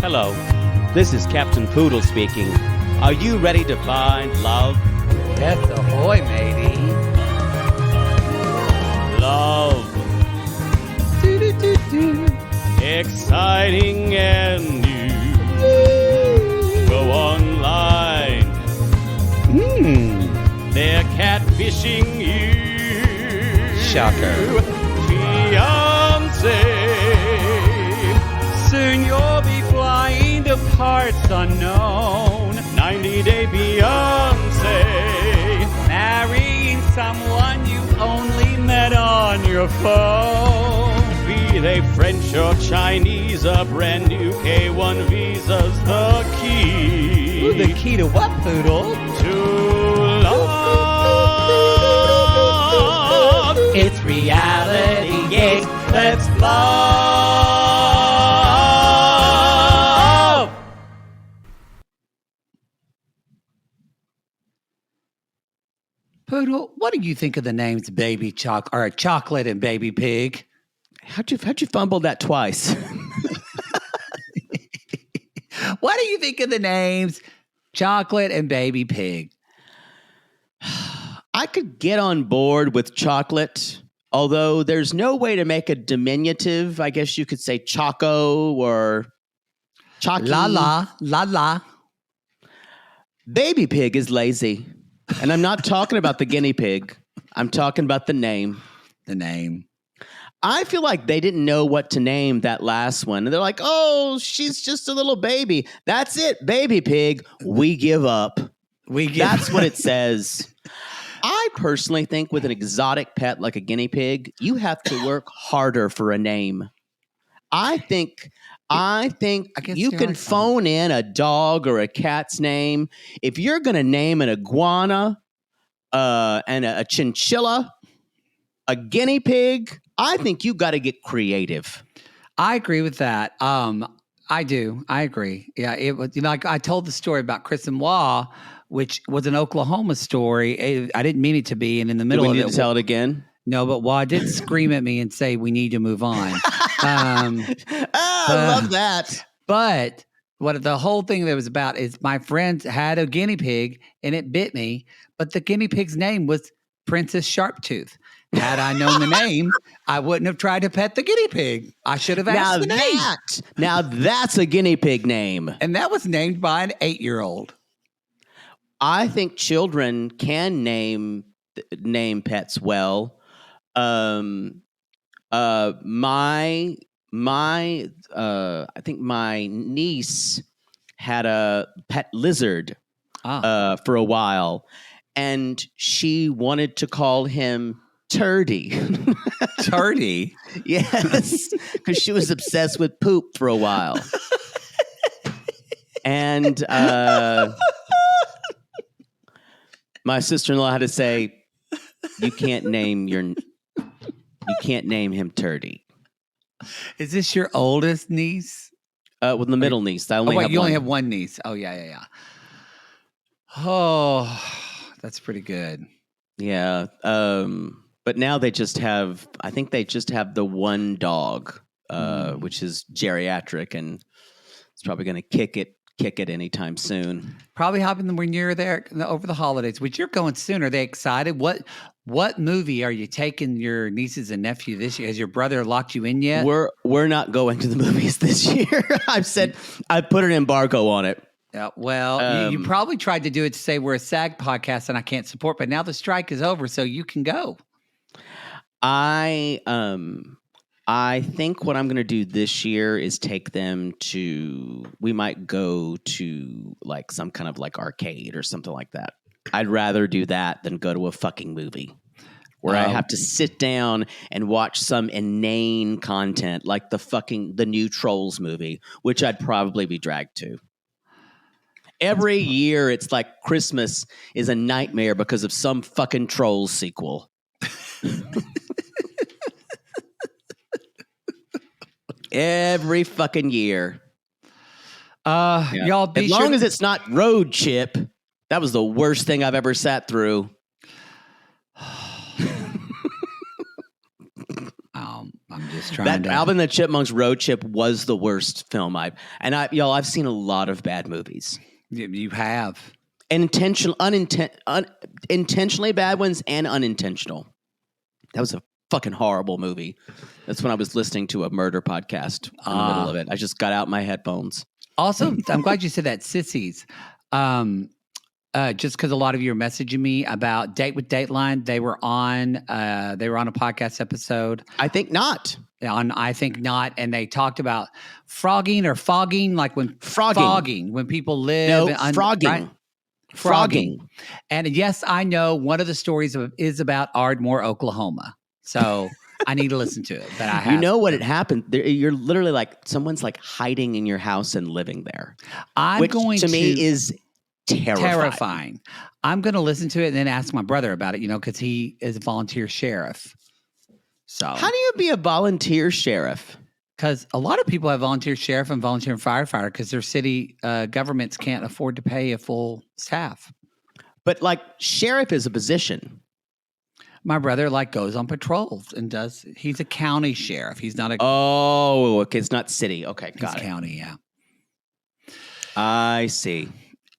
Hello, this is Captain Poodle speaking. Are you ready to find love? Yes, ahoy, matey. Love. Exciting and new. Go online. They're catfishing you. Shocker. Fiancé. Soon you'll be flying to parts unknown. 90-day Beyonce. Marrying someone you only met on your phone. Be they French or Chinese, a brand new K1 visa's the key. Ooh, the key to what, Poodle? To love. It's reality, yes, let's love. Poodle, what do you think of the names Baby Chocolate and Baby Pig? How'd you fumble that twice? What do you think of the names Chocolate and Baby Pig? I could get on board with chocolate, although there's no way to make a diminutive. I guess you could say Choco or Chocky. La la. Baby pig is lazy. And I'm not talking about the guinea pig. I'm talking about the name. The name. I feel like they didn't know what to name that last one. And they're like, oh, she's just a little baby. That's it, baby pig. We give up. That's what it says. I personally think with an exotic pet like a guinea pig, you have to work harder for a name. I think you can phone in a dog or a cat's name. If you're going to name an iguana and a chinchilla, a guinea pig, I think you got to get creative. I agree with that. I do. I agree. Yeah, it was. Like I told the story about Chris and Wah, which was an Oklahoma story. I didn't mean it to be, and in the middle Do we of need it, to tell it again? No, but Wah did scream at me and say we need to move on. I love that. But what the whole thing that was about is my friend had a guinea pig and it bit me, but the guinea pig's name was Princess Sharptooth. Had I known the name, I wouldn't have tried to pet the guinea pig. I should have asked the name. Now that's a guinea pig name. And that was named by an 8-year-old. I think children can name pets well. I think my niece had a pet lizard for a while, and she wanted to call him Turdy. Turdy? Yes, because she was obsessed with poop for a while. And my sister-in-law had to say, you can't name him Turdy. Is this your oldest niece? With the middle niece. I only only have one niece. Oh, yeah. Oh, that's pretty good. Yeah. But now they just have, I think they just have the one dog, which is geriatric, and it's probably going to kick it anytime soon. Probably happened when you're there over the holidays, which you're going soon. Are they excited? What movie are you taking your nieces and nephew this year? Has your brother locked you in yet? We're not going to the movies this year. I put an embargo on it. Yeah, well, you probably tried to do it to say we're a SAG podcast and I can't support, but now the strike is over, so you can go. I think what I'm going to do this year is take them to, we might go to like some kind of like arcade or something like that. I'd rather do that than go to a fucking movie where I have to sit down and watch some inane content like the new Trolls movie, which I'd probably be dragged to. Every year, it's like Christmas is a nightmare because of some fucking Trolls sequel. Every fucking year. Y'all be as long as it's not Road Chip. That was the worst thing I've ever sat through. I'm just trying That to. Alvin and the Chipmunks Road Trip was the worst film I've seen a lot of bad movies. You have. Intentionally bad ones and unintentional. That was a fucking horrible movie. That's when I was listening to a murder podcast in the middle of it. I just got out my headphones. Also, I'm glad you said that, Sissies. Just because a lot of you are messaging me about Date with Dateline. They were on a podcast episode. I think not. I think not. And they talked about frogging or fogging, like when Frogging. when people live. Frogging. Right? Frogging. And yes, I know one of the stories is about Ardmore, Oklahoma. So I need to listen to it. But I have. You know what had happened? You're literally like someone's like hiding in your house and living there. Which to me is terrifying. I'm going to listen to it and then ask my brother about it, because he is a volunteer sheriff. So how do you be a volunteer sheriff? Because a lot of people have volunteer sheriff and volunteer firefighter because their city governments can't afford to pay a full staff. But like sheriff is a position. My brother goes on patrols and he's a county sheriff. He's not a. Oh, okay. It's not city. Okay. Got it. County. Yeah. I see.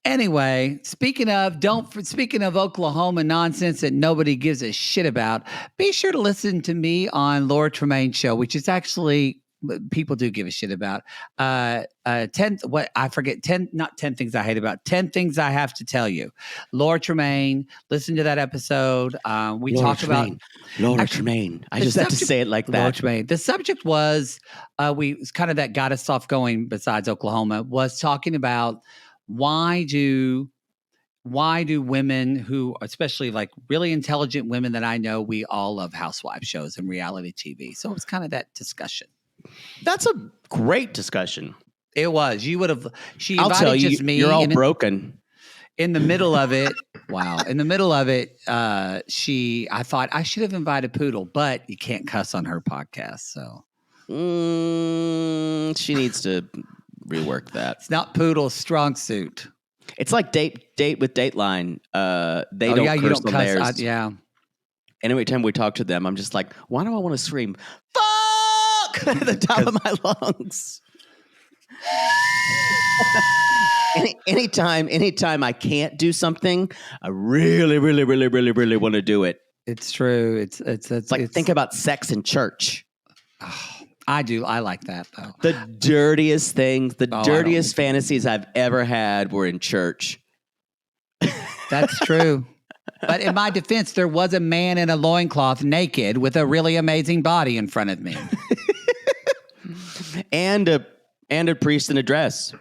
Anyway, speaking of Oklahoma nonsense that nobody gives a shit about, be sure to listen to me on Laura Tremaine show, which is actually people do give a shit about. 10 things I hate about, 10 things I have to tell you. Laura Tremaine, listen to that episode. We talked about Laura Tremaine. I just have to say it like that. Laura Tremaine. The subject was kind of that got us off going. Besides Oklahoma, was talking about. Why do women who, especially like really intelligent women that I know, we all love housewife shows and reality TV. So it was kind of that discussion. That's a great discussion. It was. She invited just me. You're all broken. In the middle of it, wow. In the middle of it, I thought I should have invited Poodle, but you can't cuss on her podcast. So she needs to rework that. It's not Poodle's strong suit. It's like date with Dateline. They don't curse on theirs. Yeah. And every time we talk to them, I'm just like, why do I want to scream "fuck" at the top of my lungs? Anytime I can't do something, I really, really, really, really, really want to do it. It's true. It's think about sex in church. I do. I like that, though. The dirtiest things, dirtiest fantasies I've ever had were in church. That's true. But in my defense, there was a man in a loincloth naked with a really amazing body in front of me. and a priest in a dress.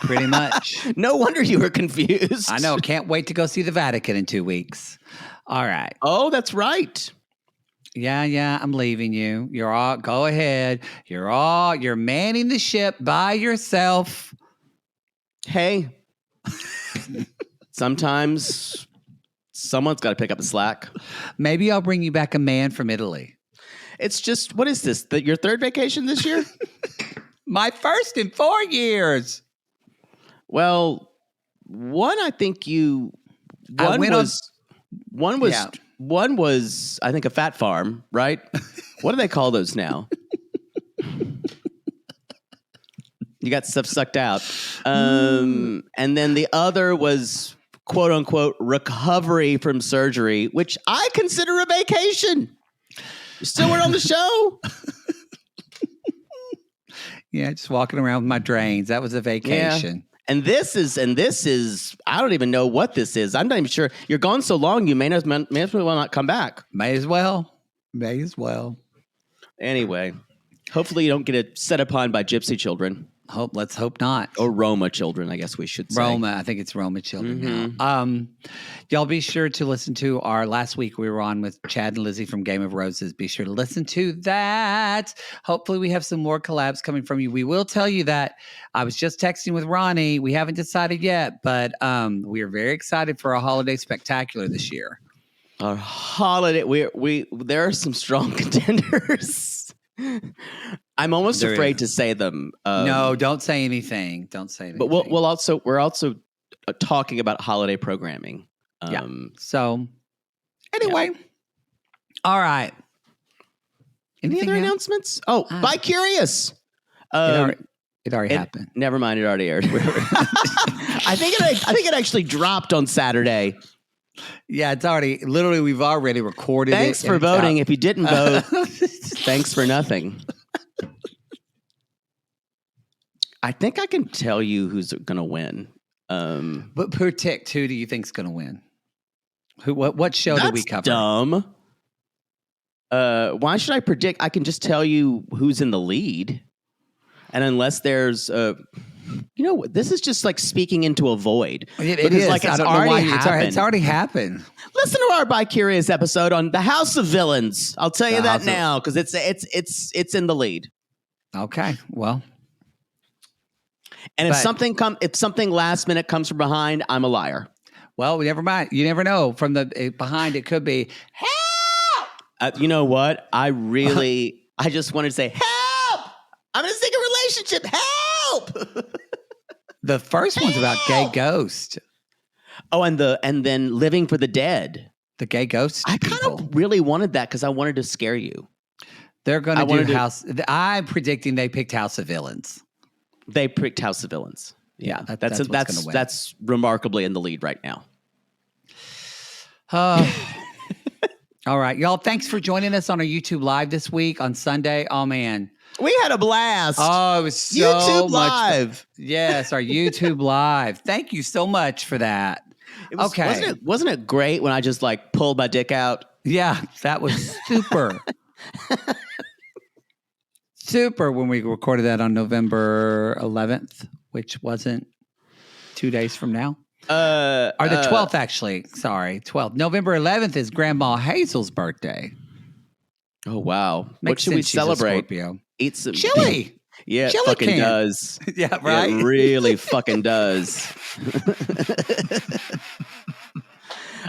Pretty much. No wonder you were confused. I know. Can't wait to go see the Vatican in 2 weeks. All right. Oh, that's right. Yeah, I'm leaving you. Go ahead. You're manning the ship by yourself. Hey, sometimes someone's got to pick up the slack. Maybe I'll bring you back a man from Italy. It's just, what is this? Your third vacation this year? My first in 4 years. Well, one I think One was, I think, a fat farm, right? What do they call those now? You got stuff sucked out. And then the other was, quote unquote, recovery from surgery, which I consider a vacation. You still weren't on the show? Yeah, just walking around with my drains. That was a vacation. Yeah. And this is, I don't even know what this is. I'm not even sure. You're gone so long, you may as well not come back. May as well. Anyway, hopefully you don't get it set upon by gypsy children. Let's hope not. Or Roma children, I guess we should say. Roma, I think it's Roma children now. Y'all be sure to listen to our last week we were on with Chad and Lizzie from Game of Roses. Be sure to listen to that. Hopefully we have some more collabs coming from you. We will tell you that I was just texting with Ronnie. We haven't decided yet, but we are very excited for a holiday spectacular this year. Our holiday, there are some strong contenders. I'm almost afraid to say them. No, don't say anything. Don't say anything. But we're also talking about holiday programming. So anyway, all right. Any Anything other else? announcements? Oh, By Curious. It already happened. Never mind. It already aired. I think it actually dropped on Saturday. Yeah, it's already. Literally, we've already recorded Thanks it. for voting. If you didn't vote, thanks for nothing. I think I can tell you who's going to win. But predict who do you think's going to win? Who? What show did we cover? Dumb. Why should I predict? I can just tell you who's in the lead, and unless there's this is just like speaking into a void. It is. Like it's already happened. Listen to our By Curious episode on the House of Villains. I'll tell you that now because it's in the lead. Okay, well, and if something last minute comes from behind, I'm a liar. Well, we never mind. You never know. From the behind, it could be help. You know what? I just wanted to say help. I'm in a single relationship. Help. The first one's about gay ghost. Oh, and then Living for the Dead. The gay ghost. I kind of really wanted that because I wanted to scare you. They're going to do House. I'm predicting they picked House of Villains. They picked House of Villains. Yeah, that's remarkably in the lead right now. All right, y'all. Thanks for joining us on our YouTube Live this week on Sunday. Oh man, we had a blast. Oh, it was so YouTube much Live. Fun. Yes, our YouTube Live. Thank you so much for that. Wasn't it great when I just like pulled my dick out? Yeah, that was super. Super when we recorded that on November 11th, which wasn't 2 days from now. Or the 12th, actually. Sorry, 12th. November 11th is Grandma Hazel's birthday. Oh, wow. Makes what should we celebrate? Eat some chili. Yeah, chili it fucking can. does. Yeah, right? It really fucking does.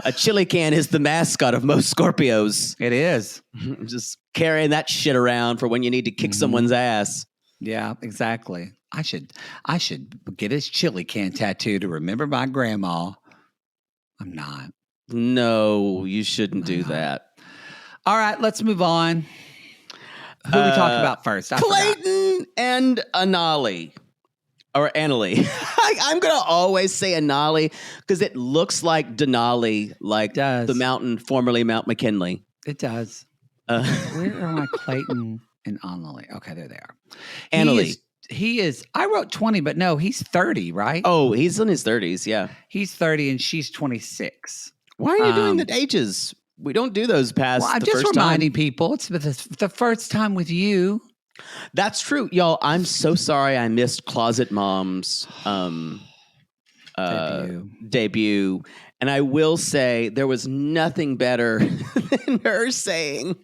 A chili can is the mascot of most Scorpios. It is. Just carrying that shit around for when you need to kick someone's ass. Yeah, exactly. I should get his chili can tattoo to remember my grandma. I'm not. No, you shouldn't do that. All right, let's move on. Who we talk about first? Clayton and Anali. Or Annalie. I'm going to always say Anali because it looks like Denali, like the mountain formerly Mount McKinley. It does. Where are my Clayton and Annalie? Okay, there they are. Annalie. He is, I wrote 20, but no, he's 30, right? Oh, he's in his 30s, yeah. He's 30 and she's 26. Why are you doing the ages? We don't do those past I'm just reminding people. It's the first time with you. That's true. Y'all, I'm so sorry I missed Closet Mom's debut. And I will say there was nothing better than her saying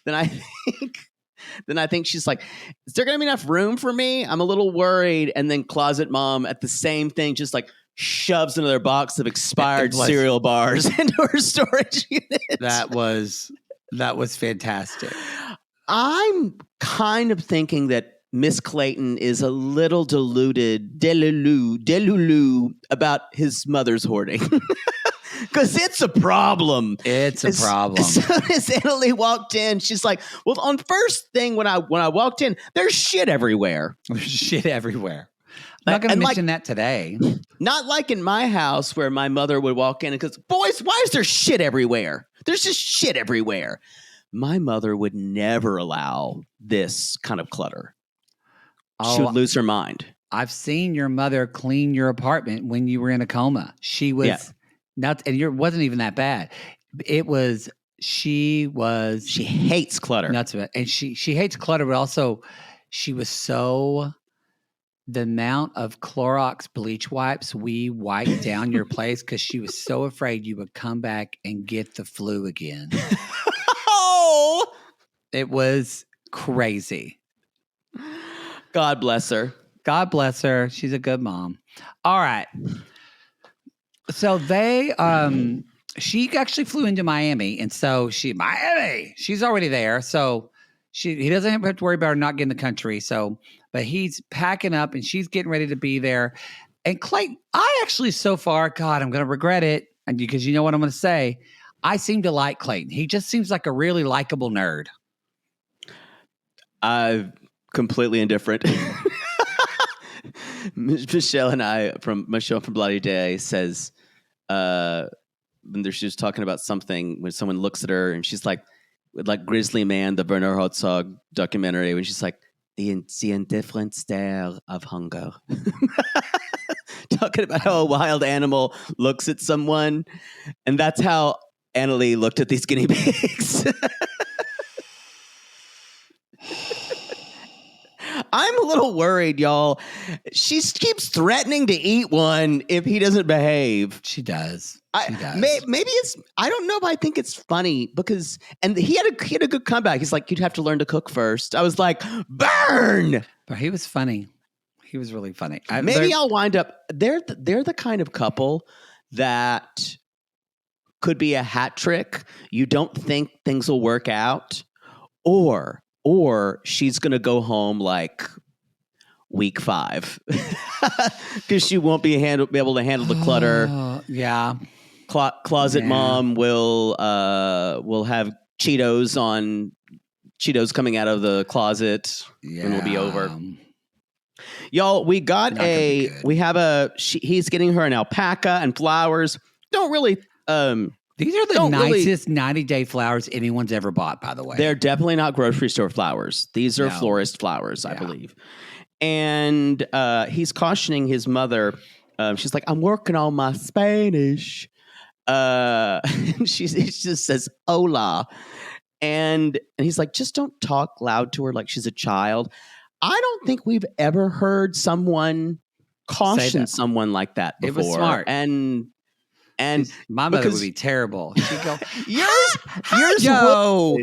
than I think she's like, is there going to be enough room for me? I'm a little worried. And then Closet Mom at the same thing, just like shoves another box of expired cereal bars into her storage unit. That was fantastic. I'm kind of thinking that Miss Clayton is a little delulu about his mother's hoarding. Because it's a problem. It's a problem. As soon as Annalie walked in, she's like, well, on first thing when I walked in, there's shit everywhere. There's shit everywhere. I'm not going to mention that today. Not like in my house where my mother would walk in and goes, boys, why is there shit everywhere? There's just shit everywhere. My mother would never allow this kind of clutter. She would lose her mind. I've seen your mother clean your apartment when you were in a coma. She was nuts, and it wasn't even that bad. She hates clutter. Nuts of it. And she hates clutter, but also she was the amount of Clorox bleach wipes we wiped down your place because she was so afraid you would come back and get the flu again. Oh, it was crazy. God bless her. God bless her. She's a good mom. All right. So she actually flew into Miami, and so she's already there. So he doesn't have to worry about her not getting the country. So, but he's packing up, and she's getting ready to be there. And Clayton, I actually so far, God, I'm going to regret it, and because you know what I'm going to say. I seem to like Clayton. He just seems like a really likable nerd. Completely indifferent. Michelle from Bloody Day says, when she's talking about something, when someone looks at her and she's like Grizzly Man, the Werner Herzog documentary, when she's like, the indifferent stare of hunger. Talking about how a wild animal looks at someone. And that's how Annalee looked at these guinea pigs. I'm a little worried, y'all. She keeps threatening to eat one if he doesn't behave. She does. Maybe it's, I don't know, but I think it's funny because, and he had a good comeback. He's like, you'd have to learn to cook first. I was like, burn. But he was funny. He was really funny. I'll wind up, they're the kind of couple that could be a hat trick. You don't think things will work out, or she's going to go home like week 5 because she won't be able to handle the clutter. Yeah. Closet mom will have Cheetos coming out of the closet when it'll be over. Y'all, he's getting her an alpaca and flowers. Don't really, these are the nicest 90-day flowers anyone's ever bought, by the way. They're definitely not grocery store flowers. These are florist flowers, I believe. And he's cautioning his mother. She's like, I'm working on my Spanish. She just says, hola. And he's like, just don't talk loud to her like she's a child. I don't think we've ever heard someone caution someone like that before. It was smart. And my mother would be terrible. She'd go, yours yo,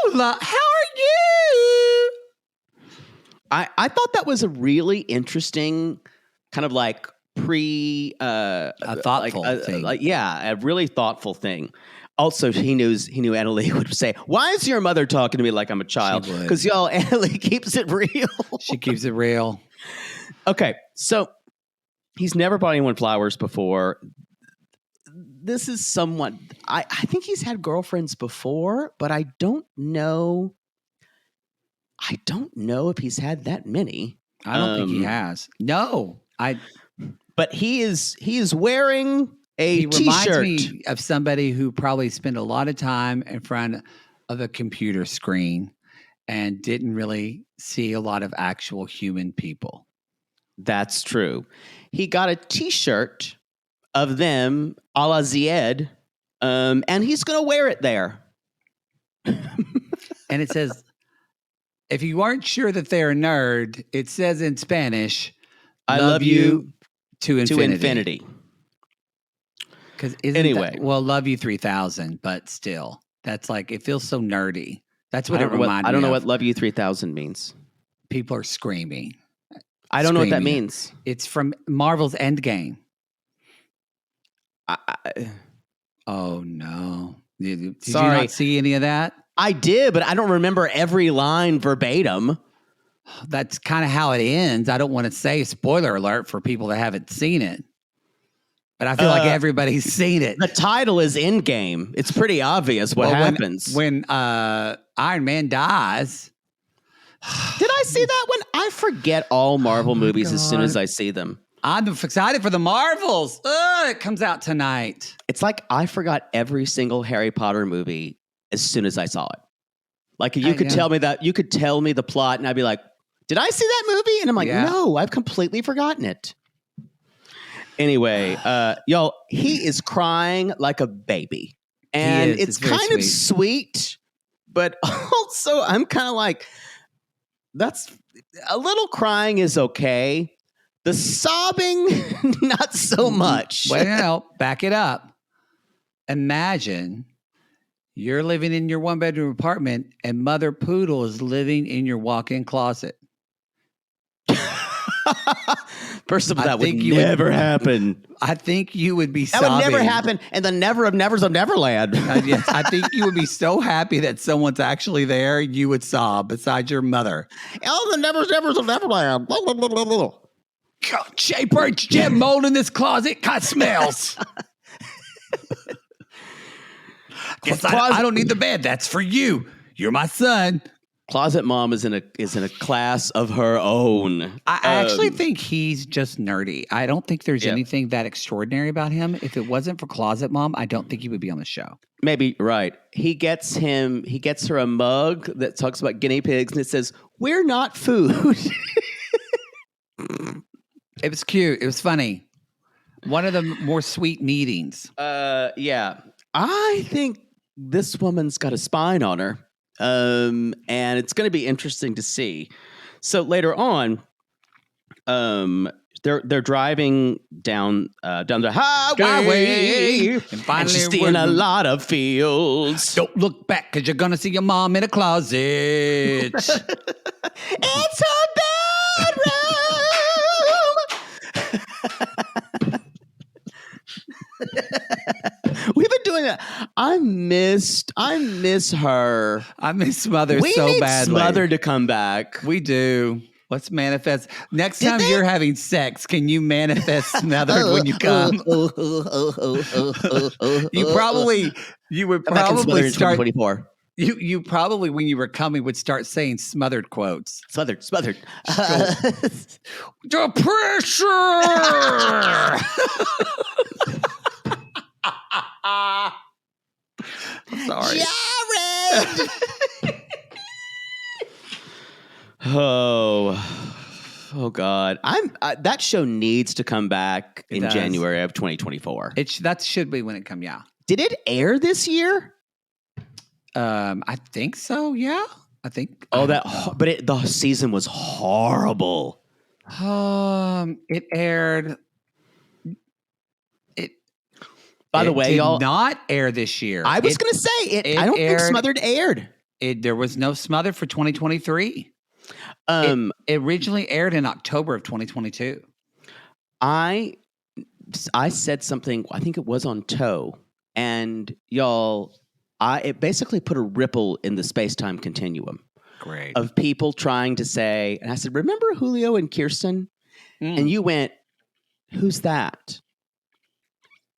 hola, how are you? I thought that was a really interesting kind of like a thoughtful thing. A really thoughtful thing. Also, he knew Annalee would say, why is your mother talking to me like I'm a child? Because y'all, Annalee keeps it real. She keeps it real. Okay, so he's never bought anyone flowers before. This is somewhat, I think he's had girlfriends before, but I don't know if he's had that many. I don't think he has. No. But he is wearing a T-shirt. He reminds me of somebody who probably spent a lot of time in front of a computer screen and didn't really see a lot of actual human people. That's true. He got a T-shirt of them a la Zied, and he's going to wear it there. And it says, if you aren't sure that they're a nerd, it says in Spanish, I love you to infinity. Anyway, love you 3000, but still, that's like, it feels so nerdy. That's what it reminded me of. I don't know what love you 3000 means. People are screaming. I don't know what that means. It's from Marvel's Endgame. Oh no! Did you not see any of that? I did, but I don't remember every line verbatim. That's kind of how it ends. I don't want to say spoiler alert for people that haven't seen it, but I feel like everybody's seen it. The title is Endgame. It's pretty obvious what happens when Iron Man dies. Did I see that one? I forget all Marvel movies as soon as I see them. I'm excited for the Marvels. It comes out tonight. It's like I forgot every single Harry Potter movie as soon as I saw it. Like if you could tell me that, you could tell me the plot and I'd be like, did I see that movie? And I'm like, no, I've completely forgotten it. Anyway, y'all, he is crying like a baby. And it's kind of sweet, but also I'm kind of like, that's a little crying is okay. The sobbing, not so much. Well, back it up. Imagine you're living in your 1-bedroom apartment and Mother Poodle is living in your walk-in closet. First of all, that would never happen. I think you would be sobbing. That would never happen in the never of nevers of Neverland. Yes, I think you would be so happy that someone's actually there, you would sob besides your mother. Oh, the nevers of Neverland. God, Shaper, jam mold in this closet. God, smells. I don't need the bed. That's for you. You're my son. Closet Mom is in a class of her own. I actually think he's just nerdy. I don't think there's Yeah. anything that extraordinary about him. If it wasn't for Closet Mom, I don't think he would be on the show. Maybe, right. He gets her a mug that talks about guinea pigs and it says, "We're not food." It was cute. It was funny. One of the more sweet meetings. Yeah. I think this woman's got a spine on her. And it's going to be interesting to see. So later on, they're driving down the highway, and she's seeing a lot of fields. Don't look back, because you're gonna see your mom in a closet. It's her bedroom. We've been doing that. I miss her. I miss Smothered We so need badly. Smothered to come back. We do. Let's manifest. Next time you're having sex, can you manifest Smothered when you come? You would probably start. 2024. You probably, when you were coming, would start saying Smothered quotes. Smothered. The pressure. I'm sorry. Jared. Oh God! That show needs to come back in January of 2024. That should be when it comes. Yeah. Did it air this year? I think so. Yeah, I think. The season was horrible. It aired. By the way, y'all, not air this year. I was going to say it. I don't think Smothered aired. There was no Smothered for 2023. It originally aired in October of 2022. I said something. I think it was on Toe, and y'all, it basically put a ripple in the space-time continuum. Great. Of people trying to say, and I said, "Remember Julio and Kirsten?" And you went, "Who's that?"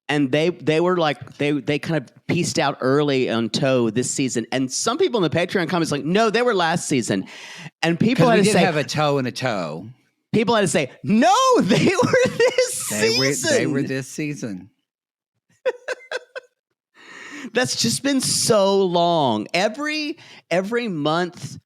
And they were like, they kind of pieced out early on Toe this season. And some people in the Patreon comments like, no, they were last season. And people had to say, have a toe and a toe. People had to say, no, they were this season. They were this season. That's just been so long. Every month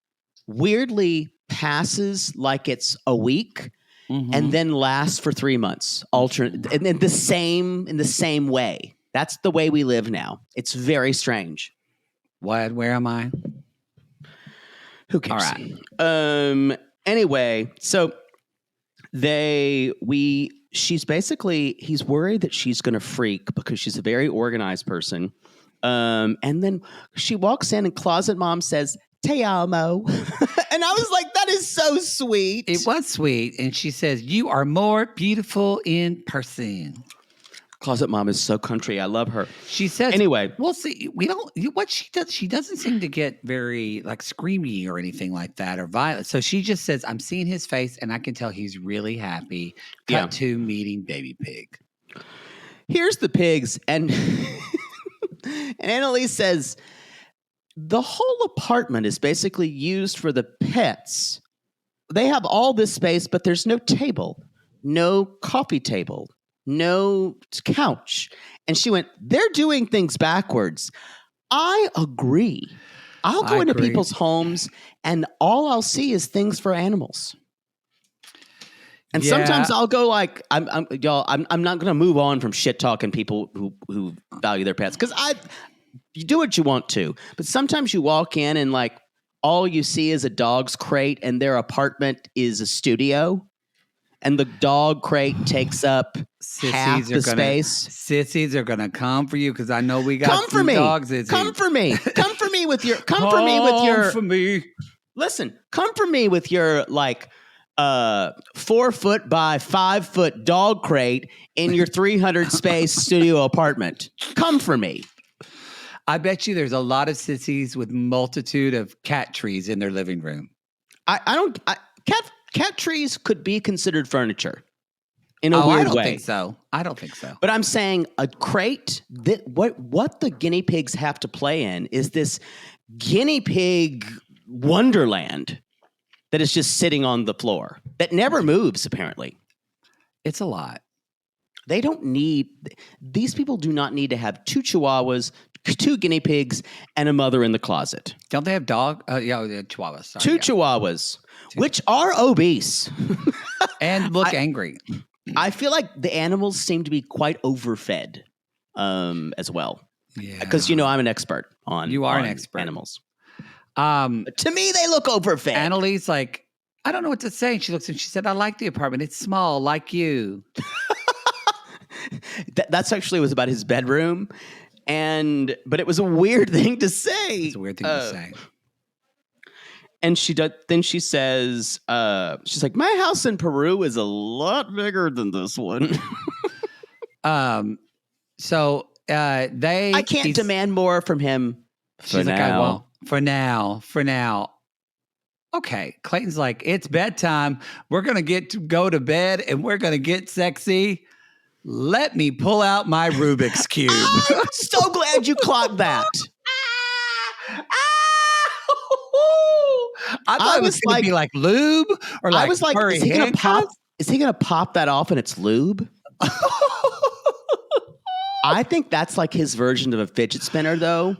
weirdly passes like it's a week. Mm-hmm. And then lasts for 3 months, alternate, and in the same way. That's the way we live now. It's very strange. What? Where am I? Who cares? All right. Anyway, so he's worried that she's going to freak because she's a very organized person. And then she walks in and Closet Mom says, "Te amo." And I was like, that is so sweet. It was sweet. And she says, "You are more beautiful in person." Closet Mom is so country. I love her. She says, anyway. Well, see, what she does, she doesn't seem to get very like screamy or anything like that or violent. So she just says, "I'm seeing his face and I can tell he's really happy." Cut to meeting Baby Pig. Here's the pigs. And, and Annalise says, the whole apartment is basically used for the pets. They have all this space, but there's no table, no coffee table, no couch. And she went, they're doing things backwards. I agree. I'll go into people's homes and all I'll see is things for animals. And sometimes I'll go like, I'm not going to move on from shit talking people who value their pets. Because you do what you want to, but sometimes you walk in and like all you see is a dog's crate and their apartment is a studio and the dog crate takes up half the space. Sissies are going to come for you because I know we got some dogs. Come for me. Come for me with your, listen, come for me with your like 4 foot by 5 foot dog crate in your 300 space studio apartment. Come for me. I bet you there's a lot of sissies with multitude of cat trees in their living room. Cat trees could be considered furniture in a weird way. I don't think so. But I'm saying a crate, what the guinea pigs have to play in is this guinea pig wonderland that is just sitting on the floor that never moves, apparently. It's a lot. They don't need, these people do not need to have 2 chihuahuas, 2 guinea pigs, and a mother in the closet. Don't they have dog? Chihuahuas. Sorry, 2 chihuahuas, which are obese. And look angry. I feel like the animals seem to be quite overfed as well. Yeah. Because, I'm an expert on You are an expert. Animals. But to me, they look overfed. Annalise, like, I don't know what to say. And she looks and she said, I like the apartment. It's small, like you. That's actually was about his bedroom. But it was a weird thing to say. It's a weird thing to say. And then she says, she's like, my house in Peru is a lot bigger than this one. So I can't demand more from him. She's like, I won't. For now. Okay. Clayton's like, it's bedtime. We're going to go to bed and we're going to get sexy. Let me pull out my Rubik's Cube. I'm so glad you clocked that. I thought it was going to be like lube or like, I was like, is he going to pop that off and it's lube? I think that's like his version of a fidget spinner, though.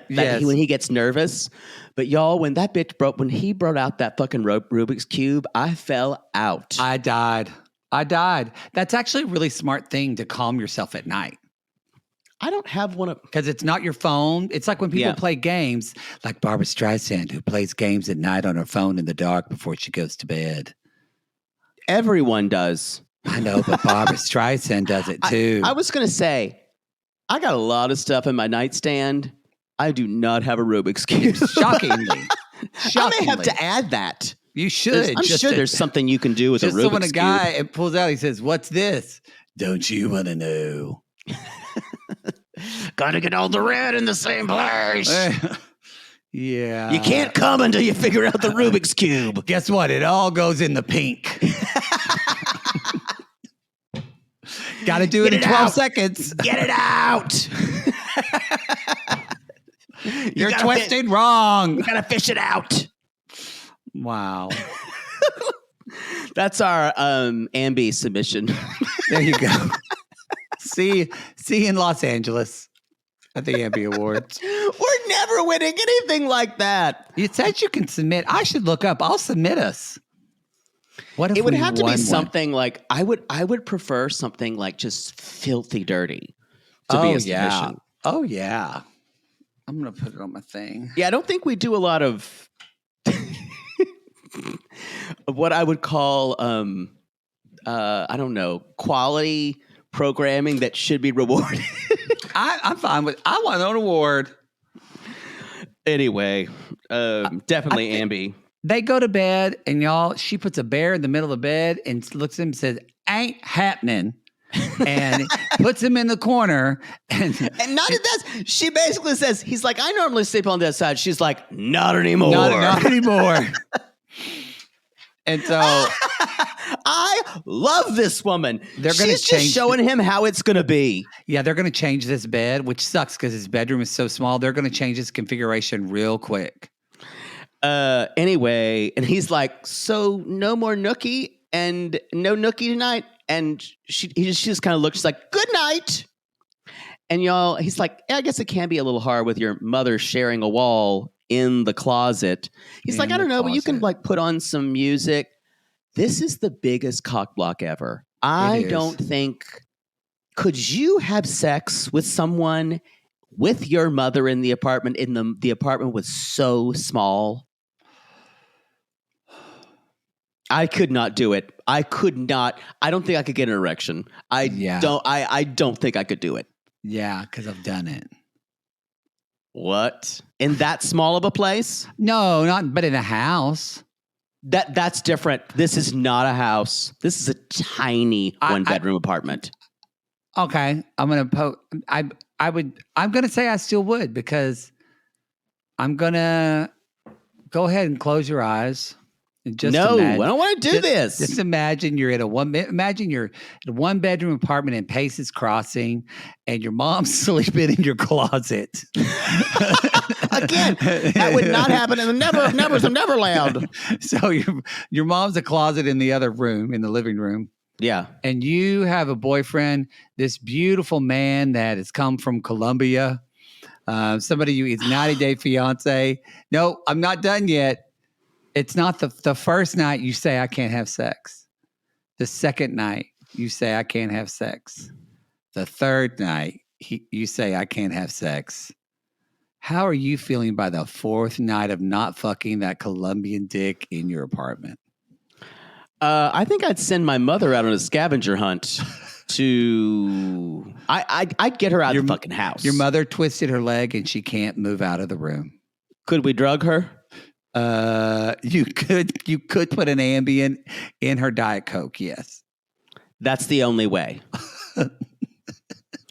When he gets nervous. But y'all, when that bitch when he brought out that fucking Rubik's Cube, I fell out. I died. That's actually a really smart thing to calm yourself at night. I don't have one of... Because it's not your phone. It's like when people play games, like Barbara Streisand, who plays games at night on her phone in the dark before she goes to bed. Everyone does. I know, but Barbara Streisand does it too. I was going to say, I got a lot of stuff in my nightstand. I do not have a Rubik's Cube. Shockingly. I may have to add that. You should. I'm sure there's something you can do with a Rubik's Cube. Just when a guy it pulls out, he says, what's this? Don't you want to know? Gotta get all the red in the same place. Yeah. You can't come until you figure out the Rubik's Cube. Guess what? It all goes in the pink. Gotta do it in 12 seconds. Get it out. You're twisted wrong. You gotta fish it out. Wow. That's our Ambi submission. There you go. See you in Los Angeles at the Ambi Awards. We're never winning anything like that. You said you can submit. I should look up. I'll submit us. What if it would have to be something like I would prefer something like just filthy dirty to be a submission. Oh yeah. I'm gonna put it on my thing. Yeah, I don't think we do a lot of what I would call I don't know, quality programming that should be rewarded. I'm fine with. I want an award. Anyway, definitely Ambi. They go to bed, and y'all, she puts a bear in the middle of the bed and looks at him and says, "Ain't happening," and puts him in the corner. And not that, she basically says, he's like, I normally sleep on this side. She's like, not anymore. Not anymore. And so I love this woman. She's just showing him how it's going to be. Yeah, they're going to change this bed, which sucks because his bedroom is so small. They're going to change his configuration real quick. Anyway, and he's like, so no more nookie and no nookie tonight. And she just kind of looks like, good night. And y'all, he's like, I guess it can be a little hard with your mother sharing a wall in the closet. He's like, I don't know, but you can like put on some music. This is the biggest cock block ever. I don't think, could you have sex with someone with your mother in the apartment? The apartment was so small. I could not do it. I could not. I don't think I could get an erection. I don't think I could do it. Yeah, because I've done it. What? In that small of a place? No, but in a house. That's different. This is not a house. This is a tiny one-bedroom apartment. Okay, I'm gonna say I still would, because I'm gonna go ahead and close your eyes. Just No, imagine, I don't want to do this. Just imagine you're in a one-bedroom apartment in Paces Crossing, and your mom's sleeping in your closet. Again, that would not happen in the Nevers of Neverland. So your mom's a closet in the other room, in the living room. Yeah. And you have a boyfriend, this beautiful man that has come from Colombia. Somebody he's 90-day fiance. No, I'm not done yet. It's not the first night you say I can't have sex. The second night you say I can't have sex. The third night you say I can't have sex. How are you feeling by the fourth night of not fucking that Colombian dick in your apartment? I think I'd send my mother out on a scavenger hunt to. I'd get her out of the fucking house. Your mother twisted her leg and she can't move out of the room. Could we drug her? You could put an Ambien in her Diet Coke. Yes, that's the only way.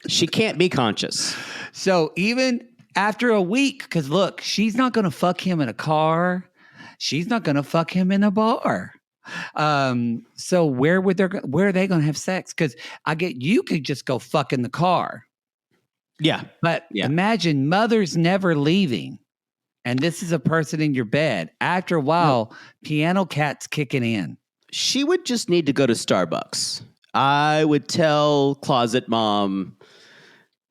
She can't be conscious. So even after a week, because look, she's not going to fuck him in a car. She's not going to fuck him in a bar. So where are they going to have sex? Because you could just go fuck in the car. Yeah, but imagine mother's never leaving. And this is a person in your bed. After a while, piano cat's kicking in. She would just need to go to Starbucks. I would tell closet mom,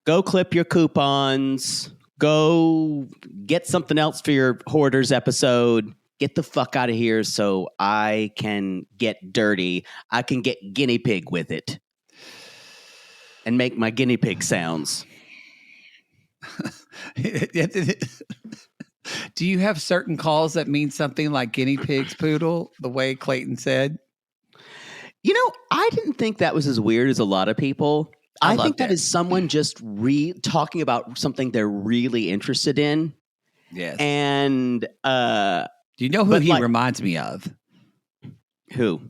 go clip your coupons, go get something else for your Hoarders episode. Get the fuck out of here so I can get dirty. I can get guinea pig with it and make my guinea pig sounds. Do you have certain calls that mean something like guinea pigs, Poodle, the way Clayton said? You know, I didn't think that was as weird as a lot of people. I think that is someone just talking about something they're really interested in. Yes. And do you know who he reminds me of? Who?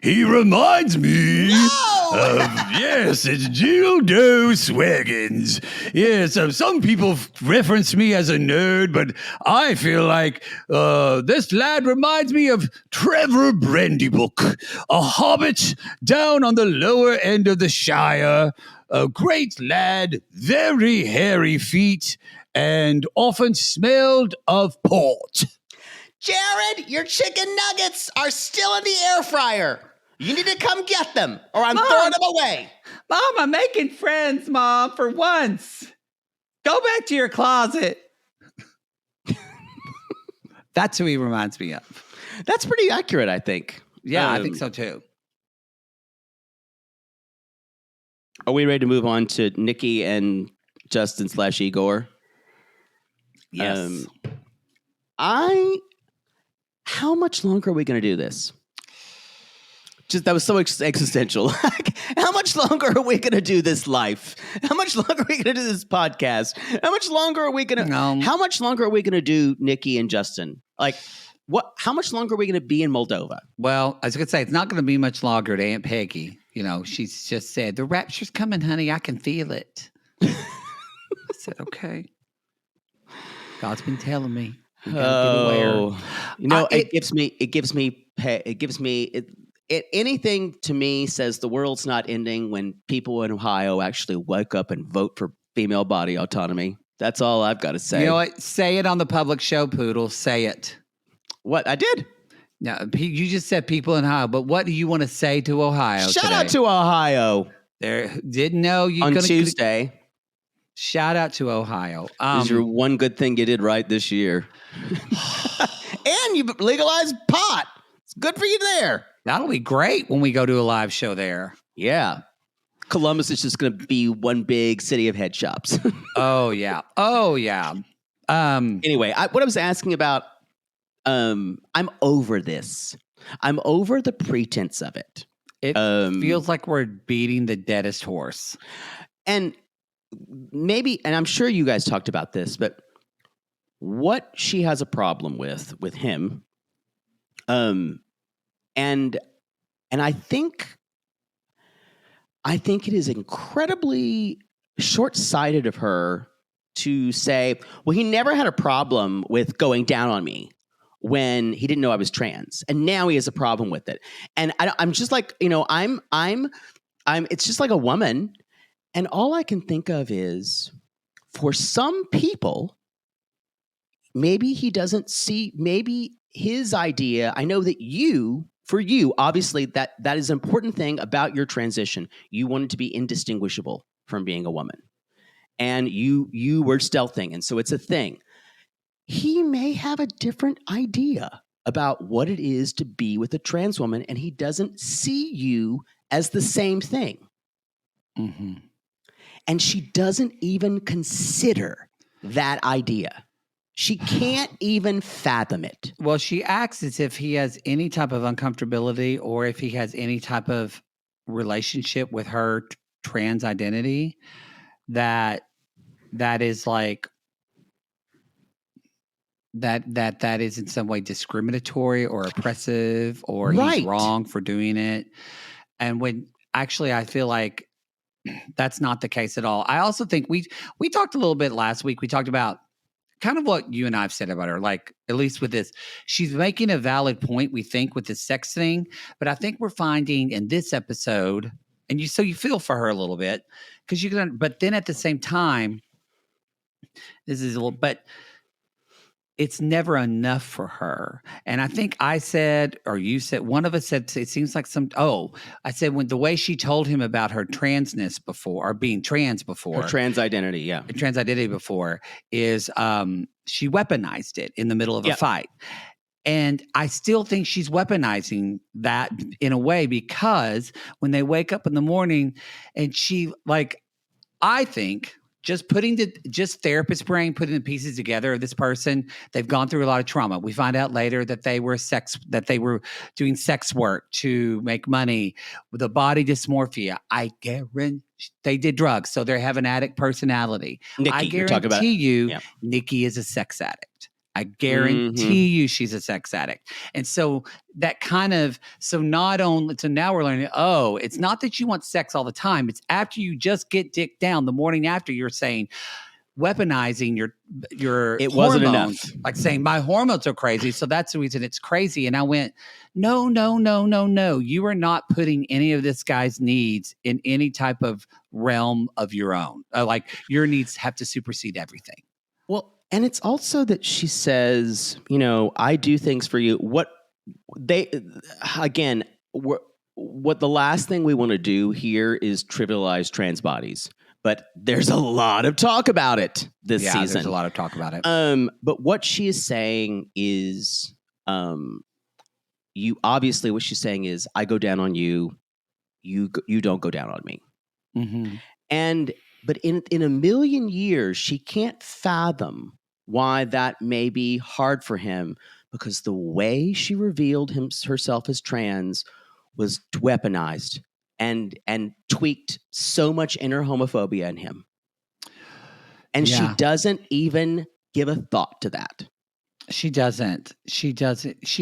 He reminds me of, yes, it's Gildo Swaggins. Yes, some people reference me as a nerd, but I feel like this lad reminds me of Trevor Brandybook, a hobbit down on the lower end of the Shire, a great lad, very hairy feet, and often smelled of port. Jared, your chicken nuggets are still in the air fryer. You need to come get them, or I'm throwing them away. Mom, I'm making friends, Mom, for once. Go back to your closet. That's who he reminds me of. That's pretty accurate, I think. Yeah, I think so too. Are we ready to move on to Nikki and Justin / Igor? Yes. How much longer are we going to do this? That was so existential. How much longer are we going to do this life? How much longer are we going to do this podcast? How much longer are we going to? How much longer are we going to do Nikki and Justin? Like, what? How much longer are we going to be in Moldova? Well, I was going to say it's not going to be much longer to Aunt Peggy. You know, she's just said the rapture's coming, honey. I can feel it. I said, okay. God's been telling me. Anything to me says the world's not ending when people in Ohio actually wake up and vote for female body autonomy. That's all I've got to say. You know what? Say it on the public show, Poodle. Say it. What? I did. No, you just said people in Ohio, but what do you want to say to Ohio Shout out to Ohio. Didn't know you on Tuesday. Shout out to Ohio. Is your one good thing you did right this year. And you legalized pot. It's good for you there. That'll be great when we go to a live show there. Yeah. Columbus is just going to be one big city of head shops. Oh, yeah. Oh, yeah. Anyway, what I was asking about, I'm over this. I'm over the pretense of it. It feels like we're beating the deadest horse. And maybe, and I'm sure you guys talked about this, but what she has a problem with him, and I think it is incredibly short-sighted of her to say, well, he never had a problem with going down on me. when he didn't know I was trans, and now he has a problem with it. And I'm just like, it's just like a woman, and all I can think of is, for some people, maybe he doesn't see, maybe his idea. I know that for you, obviously that is an important thing about your transition. You wanted to be indistinguishable from being a woman, and you were stealthing, and so it's a thing. He may have a different idea about what it is to be with a trans woman, and he doesn't see you as the same thing. Mm-hmm. And she doesn't even consider that idea. She can't even fathom it. Well, she acts as if he has any type of uncomfortability or if he has any type of relationship with her trans identity that is like that is in some way discriminatory or oppressive, or he's wrong for doing it. And when actually I feel like that's not the case at all. I also think we talked a little bit last week. We talked about kind of what you and I've said about her, like, at least with this, she's making a valid point, we think, with the sex thing. But I think we're finding in this episode, and you feel for her a little bit, because you can, but then at the same time, this is a little, but it's never enough for her. And I think I said, or you said, one of us said, it seems like I said, when the way she told him about her transness before, or being trans before. Her trans identity, yeah. Her trans identity before is she weaponized it in the middle of a fight. And I still think she's weaponizing that in a way, because when they wake up in the morning and she, like, I think just therapist brain, putting the pieces together of this person, they've gone through a lot of trauma. We find out later that they were doing sex work to make money with a body dysmorphia. I guarantee they did drugs, so they have an addict personality. Nikki, I guarantee you, Nikki is a sex addict. I guarantee you she's a sex addict. And so that kind of, so now we're learning, it's not that you want sex all the time. It's after you just get dick down the morning after, you're saying, weaponizing your it hormones, wasn't enough. Like saying my hormones are crazy, so that's the reason it's crazy. And I went, no. You are not putting any of this guy's needs in any type of realm of your own. Like, your needs have to supersede everything. Well, and it's also that she says, I do things for you. What the last thing we want to do here is trivialize trans bodies. But there's a lot of talk about it this season. There's a lot of talk about it. But what she is saying is, what she's saying is, I go down on you, you don't go down on me. Mm-hmm. But in a million years, she can't fathom why that may be hard for him, because the way she revealed herself as trans was weaponized and tweaked so much inner homophobia in him. And she doesn't even give a thought to that. She doesn't. She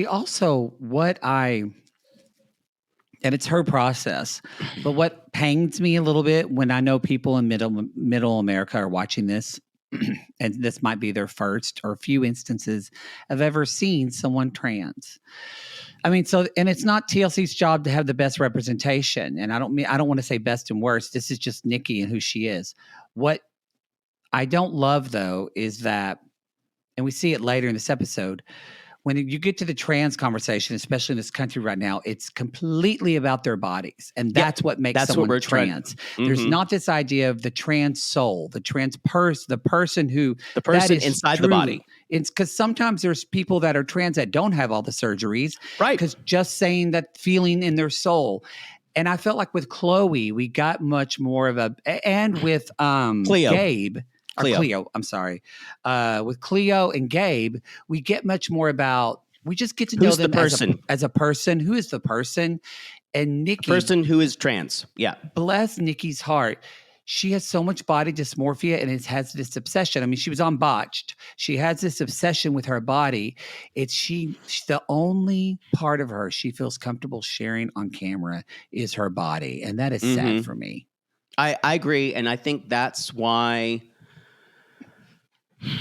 also, and it's her process, but what pains me a little bit when I know people in middle America are watching this, and this might be their first or few instances of ever seeing someone trans. I mean, and it's not TLC's job to have the best representation. And I don't want to say best and worst. This is just Nikki and who she is. What I don't love, though, is that, and we see it later in this episode, when you get to the trans conversation, especially in this country right now, it's completely about their bodies. And that's what makes someone trans. There's not this idea of the trans soul, the trans the person inside the body. It's because sometimes there's people that are trans that don't have all the surgeries. Right. Because just saying that feeling in their soul. And I felt like with Chloe, we got much more of and with Gabe. Cleo, I'm sorry. With Cleo and Gabe, we get much more about, we just get to know them as a person. Who is the person? And Nikki. A person who is trans. Yeah. Bless Nikki's heart. She has so much body dysmorphia and has this obsession. I mean, she was on Botched. She has this obsession with her body. She's the only part of her she feels comfortable sharing on camera is her body. And that is sad for me. I agree. And I think that's why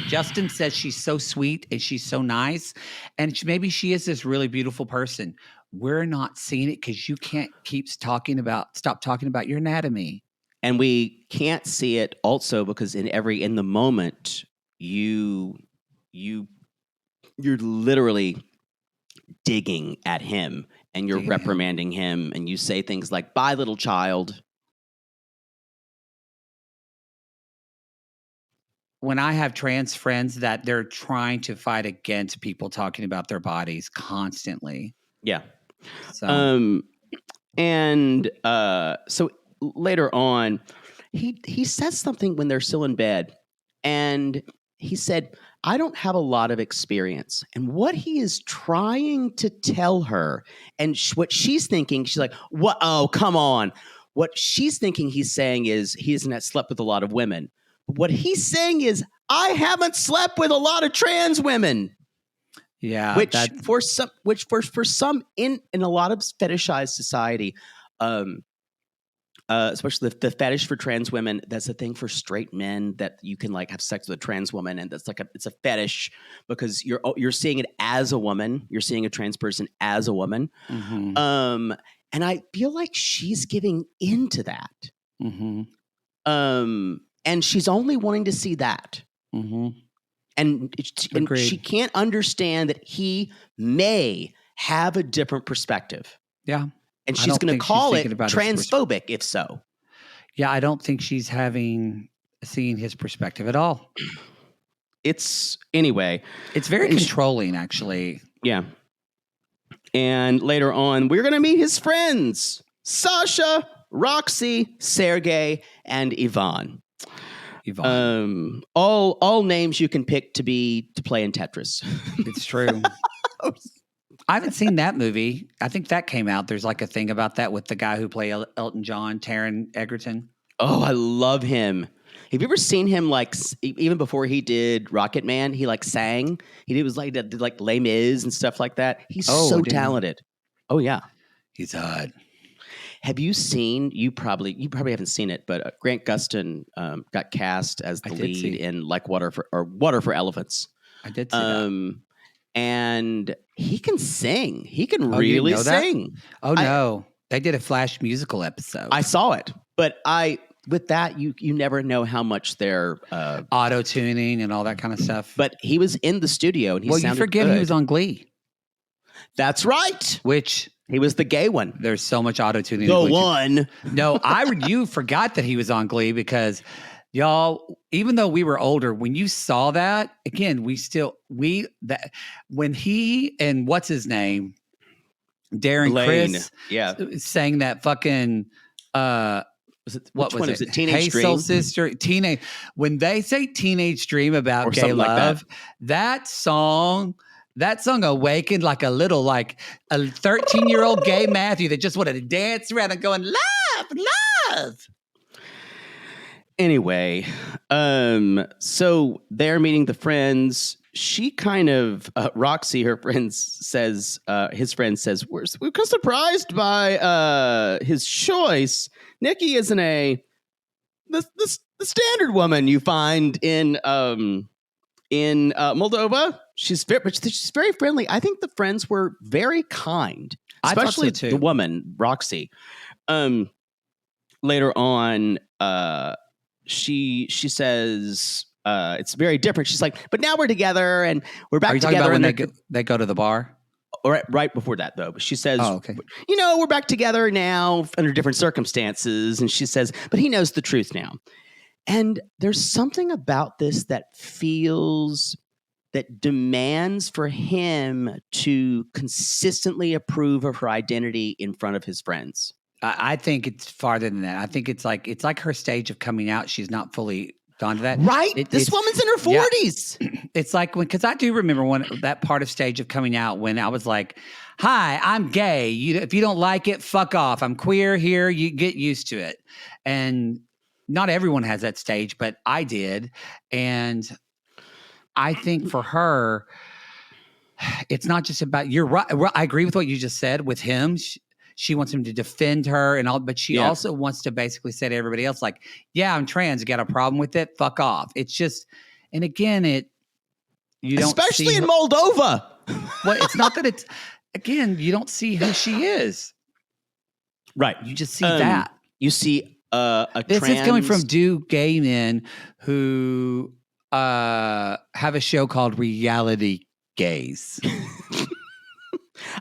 Justin says she's so sweet and she's so nice, and maybe she is this really beautiful person. We're not seeing it because you can't stop talking about your anatomy. And we can't see it also because in the moment you're literally digging at him and you're reprimanding him and you say things like, "Bye, little child." When I have trans friends that they're trying to fight against people talking about their bodies constantly. Yeah. So, so later on, he says something when they're still in bed, and he said, "I don't have a lot of experience." And what he is trying to tell her, and what she's thinking, she's like, "What? Oh, come on." What she's thinking he's saying is he hasn't slept with a lot of women. What he's saying is, I haven't slept with a lot of trans women. Yeah, which for some in a lot of fetishized society, especially the fetish for trans women, that's a thing for straight men that you can like have sex with a trans woman, and that's it's a fetish because you're seeing it as a woman, you're seeing a trans person as a woman, and I feel like she's giving into that, and she's only wanting to see that. And she can't understand that he may have a different perspective. Yeah. And she's going to call it transphobic if so. Yeah, I don't think she's seeing his perspective at all. It's very controlling, actually. Yeah. And later on, we're going to meet his friends, Sasha, Roxy, Sergey, and Yvonne. All names you can pick to play in Tetris. It's true. I haven't seen that movie. I think that came out. There's like a thing about that with the guy who played Elton John, Taron Egerton. Oh, I love him. Have you ever seen him even before he did Rocket Man? He sang. He did like Les Mis and stuff like that. He's so talented. Oh yeah, he's hot. Have you seen? You probably haven't seen it, but Grant Gustin got cast as the lead in Like Water for Elephants. I did see that. And he can sing. He can really sing. Oh no, they did a Flash musical episode. I saw it, but with that you never know how much they're auto tuning and all that kind of stuff. But he was in the studio and he sounded you forget good. He was on Glee. That's right. Which he was the gay one. There's so much auto tuning. The one. No, you forgot that he was on Glee because y'all, even though we were older, when you saw that again, when he and what's his name, Darren Blaine, Chris, sang that fucking what was it? Teenage Hey Dream? Soul Sister, teenage. When they say Teenage Dream about gay love, that song awakened like a 13-year-old gay Matthew that just wanted to dance around and going, love. Anyway, so they're meeting the friends. She kind of, Roxy, his friend says, we're kind of surprised by his choice. Nikki isn't the standard woman you find in Moldova. She's very friendly. I think the friends were very kind, especially the woman, Roxy. Later on, she says it's very different. She's like, but now we're together and we're back together. Are you talking about when they go to the bar? Or right before that, though. But she says, okay. We're back together now under different circumstances. And she says, but he knows the truth now. And there's something about this that demands for him to consistently approve of her identity in front of his friends. I think it's farther than that. I think it's like her stage of coming out. She's not fully gone to that. Right. This woman's in her 40s. Yeah. It's like because I do remember that part of stage of coming out when I was like, hi, I'm gay. If you don't like it, fuck off. I'm queer here. You get used to it. And not everyone has that stage, but I did. And I think for her, it's not just about, you're right. I agree with what you just said with him. She wants him to defend her and all, but she also wants to basically say to everybody else, like, yeah, I'm trans. You got a problem with it? Fuck off. It's just, And again, you don't especially see in Moldova. well, it's not that it's again, you don't see who she is. Right. You just see that. You see This is coming from two gay men who have a show called Reality Gays.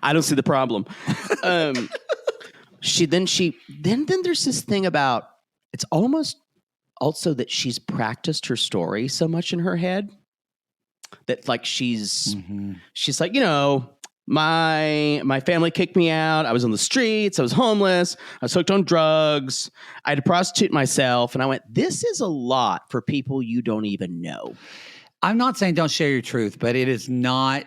I don't see the problem. Then there's this thing about it's almost also that she's practiced her story so much in her head that like she's like, you know, my family kicked me out. I was on the streets. I was homeless. I was hooked on drugs. I had to prostitute myself. And I went, this is a lot for people you don't even know. I'm not saying don't share your truth, but it is not.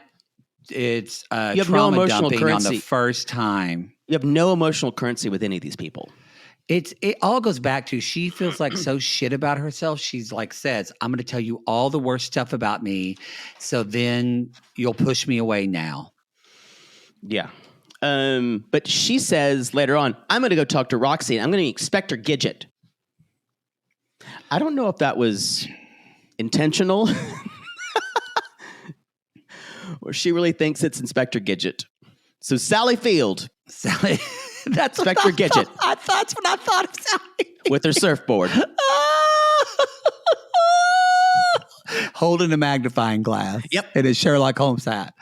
It's you have trauma no emotional dumping currency on the first time. You have no emotional currency with any of these people. It all goes back to she feels like so shit about herself. She's like says, I'm going to tell you all the worst stuff about me. So then you'll push me away now. Yeah. But she says later on, I'm going to go talk to Roxy. And I'm going to expect her Gidget. I don't know if that was intentional or she really thinks it's Inspector Gidget. So Sally Field. Sally, that's Inspector Gidget. That's what I thought of Sally. With her surfboard. Holding a magnifying glass. Yep. In his Sherlock Holmes hat.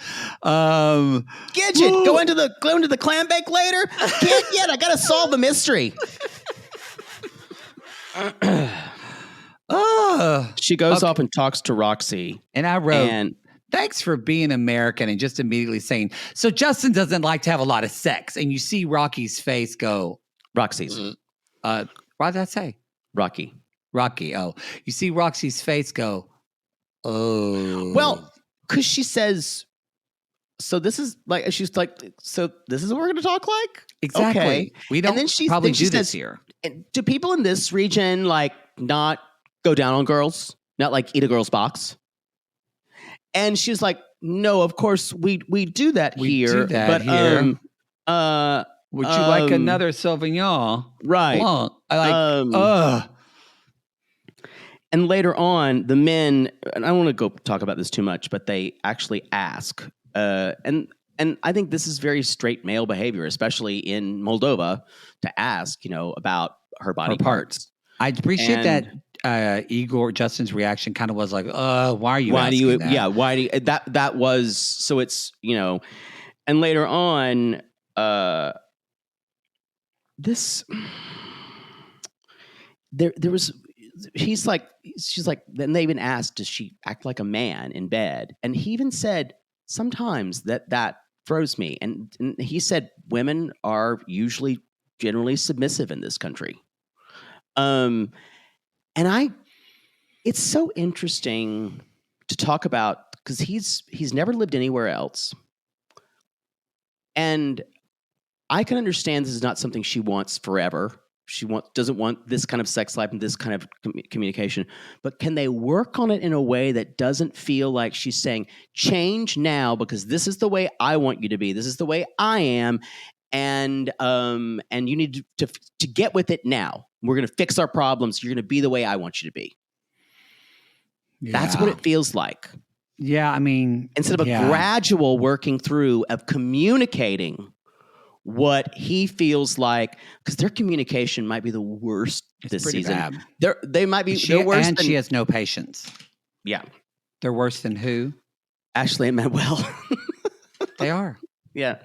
Gidget, go into the clam bake later? Can't yet. I got to solve the mystery. She goes off and talks to Roxy. And I wrote, thanks for being American and just immediately saying, so Justin doesn't like to have a lot of sex. And you see Rocky's face go. Roxy's. What did I say? Rocky. Oh, you see Roxy's face go. Oh. Well, because she says, so this is like, she's like, so this is what we're going to talk like? Exactly. Okay. We don't probably do this here. Do people in this region like not go down on girls? Not like eat a girl's box? And she's like, no, of course we do that here. Do that here. Would you like another Sauvignon? Right. Blanc? I like, And later on, the men, and I don't want to go talk about this too much, but they actually ask, and I think this is very straight male behavior, especially in Moldova, to ask, you know, about her body parts. I appreciate that Justin's reaction kind of was like, why are you asking that? Yeah, why do you, that was, so it's, you know, and later on, there was, she's like, then they even asked, does she act like a man in bed? And he even said, sometimes that throws me. And he said, women are usually generally submissive in this country. And it's so interesting to talk about because he's never lived anywhere else. And I can understand this is not something she wants forever. She doesn't want this kind of sex life and this kind of communication. But can they work on it in a way that doesn't feel like she's saying, change now because this is the way I want you to be. This is the way I am. And you need to get with it now. We're going to fix our problems. You're going to be the way I want you to be. Yeah. That's what it feels like. Yeah, I mean, instead of a gradual working through of communicating what he feels like, because their communication might be the worst this season. Bad. They might be. They're worse and she has no patience. Yeah, they're worse than who? Ashley and Manuel. They are. Yeah,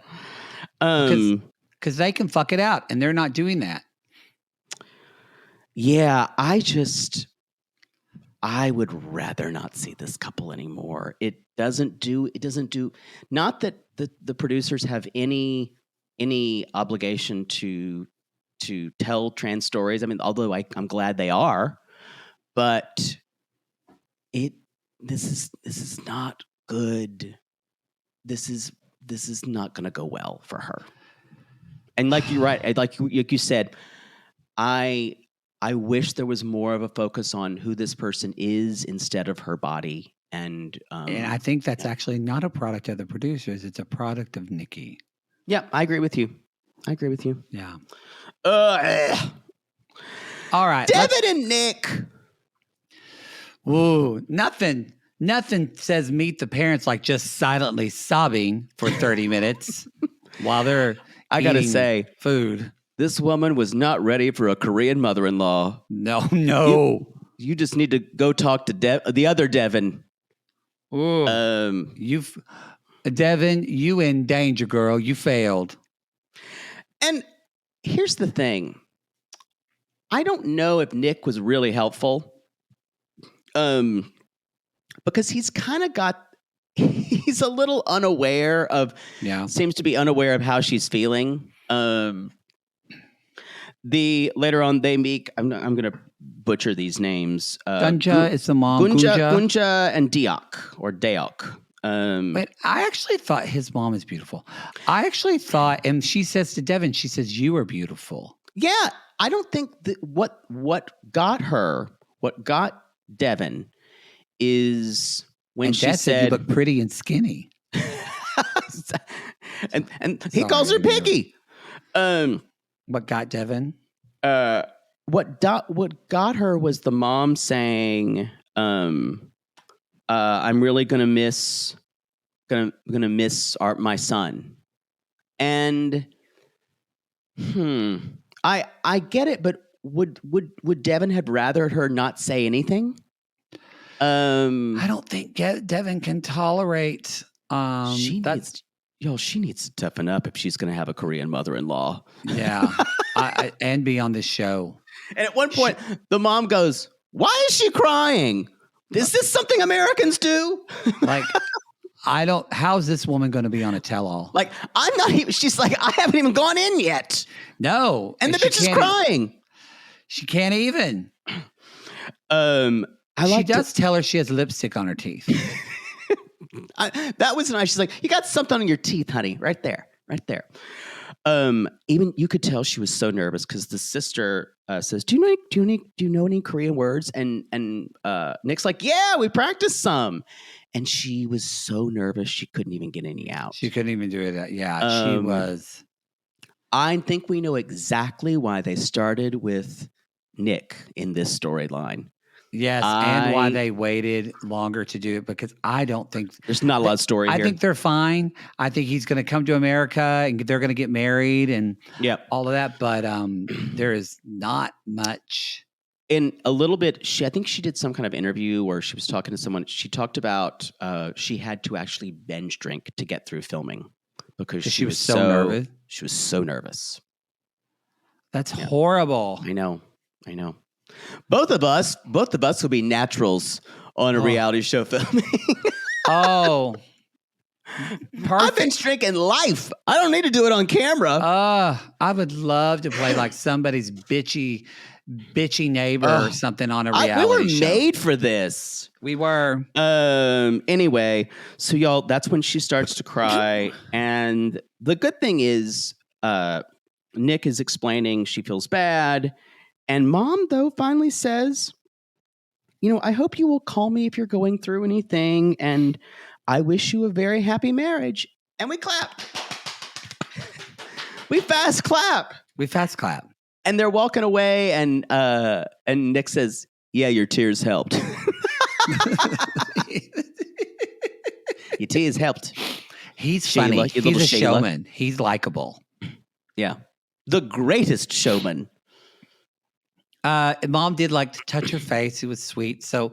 because they can fuck it out, and they're not doing that. Yeah, I would rather not see this couple anymore. It doesn't do. Not that the producers have any obligation to tell trans stories. I mean, although I'm glad they are, but this is not good. This is not going to go well for her. And like you're right, like you said, I wish there was more of a focus on who this person is instead of her body. And I think that's actually not a product of the producers. It's a product of Nikki. Yeah, I agree with you. Yeah. All right. Devin and Nick. Ooh, nothing says meet the parents like just silently sobbing for 30 minutes while they're I gotta eating say, food. this woman was not ready for a Korean mother-in-law. No. You just need to go talk to the other Devin. Ooh, Devin, you in danger, girl. You failed. And here's the thing. I don't know if Nick was really helpful. Because he's a little unaware of, seems to be unaware of how she's feeling. Later on they meet, I'm going to butcher these names. Gunja is the mom. Gunja and Deok. But I actually thought his mom is beautiful. I actually thought, and she says to Devin, she says, you are beautiful. Yeah. I don't think that what got Devin is when she said you look pretty and skinny. and he calls her Piggy. What got Devin? What got her was the mom saying, "I'm really gonna miss my son," and I get it, but would Devin have rather her not say anything? I don't think Devin can tolerate. She needs to toughen up if she's going to have a Korean mother-in-law. Yeah, and be on this show. And at one point, the mom goes, "Why is she crying? Is this something Americans do?" Like, how's this woman going to be on a tell-all? Like, I'm not even, she's like, I haven't even gone in yet. No. And the bitch is crying. She can't even. She does tell her she has lipstick on her teeth. That was nice. She's like, you got something on your teeth, honey. Right there. Even you could tell she was so nervous because the sister says, do you know any Korean words? And Nick's like, yeah, we practiced some. And she was so nervous she couldn't even get any out. She couldn't even do it. Yeah, she was. I think we know exactly why they started with Nick in this storyline. Yes, and why they waited longer to do it, because I don't think there's not a lot of story here. I think they're fine. I think he's going to come to America and they're going to get married and all of that, but there is not much. In a little bit, I think she did some kind of interview where she was talking to someone. She talked about she had to actually binge drink to get through filming because she was so nervous. She was so nervous. That's horrible. I know. Both of us will be naturals on a reality show filming. Perfect. I've been drinking life. I don't need to do it on camera. I would love to play like somebody's bitchy neighbor or something on a reality show. We were made for this. We were. Anyway, so y'all, that's when she starts to cry. And the good thing is Nick is explaining she feels bad. And Mom, though, finally says, I hope you will call me if you're going through anything. And I wish you a very happy marriage. And we clap. We fast clap. And they're walking away. And Nick says, yeah, your tears helped. Your tears helped. He's funny. He's a showman. He's likable. Yeah. The greatest showman. Mom did like to touch her face. It was sweet. So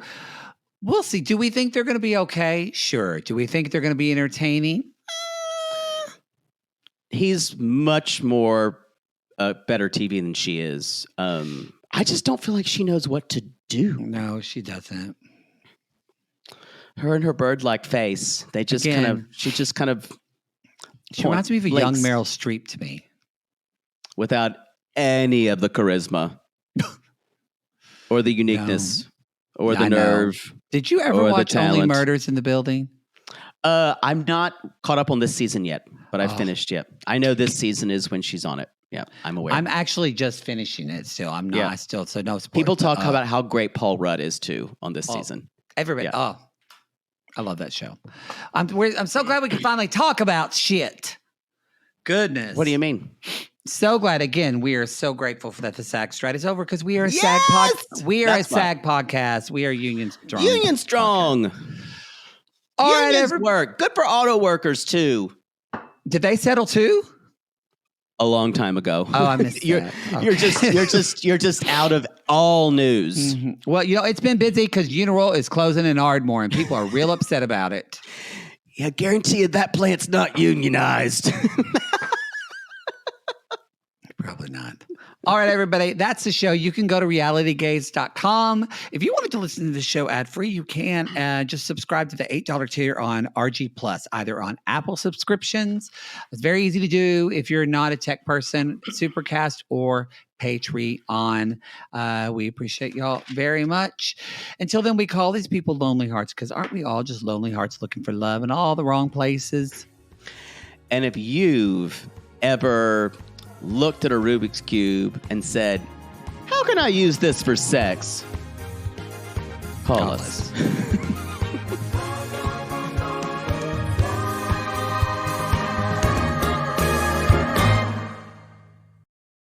we'll see. Do we think they're going to be okay? Sure. Do we think they're going to be entertaining? He's much more better TV than she is. I just don't feel like she knows what to do. No, she doesn't. Her and her bird-like face. She reminds me of a young Meryl Streep to me. Without any of the charisma. Or the uniqueness, or the nerve. Did you ever watch Only Murders in the Building? I'm not caught up on this season yet, but I've finished yet. I know this season is when she's on it. Yeah, I'm aware. I'm actually just finishing it still. I'm not. Yeah. So no spoilers. People talk about how great Paul Rudd is too on this season. Everybody. Yeah. I love that show. I'm so glad we can finally talk about shit. Goodness. What do you mean? So glad again. We are so grateful for that the SAG strike is over because we are a Yes! SAG podcast. We are union strong. Union strong. All right, Unions work. Good for auto workers too. Did they settle too? A long time ago. Oh, I missed that. You're just out of all news. Mm-hmm. Well, it's been busy because Uniroyal is closing in Ardmore, and people are real upset about it. Yeah, I guarantee you that plant's not unionized. Probably not. All right, everybody, that's the show. You can go to realitygaze.com. If you wanted to listen to the show ad-free, you can just subscribe to the $8 tier on RG Plus, either on Apple subscriptions. It's very easy to do if you're not a tech person, Supercast or Patreon. We appreciate y'all very much. Until then, we call these people lonely hearts because aren't we all just lonely hearts looking for love in all the wrong places? And if you've ever looked at a Rubik's Cube and said, how can I use this for sex? Call us.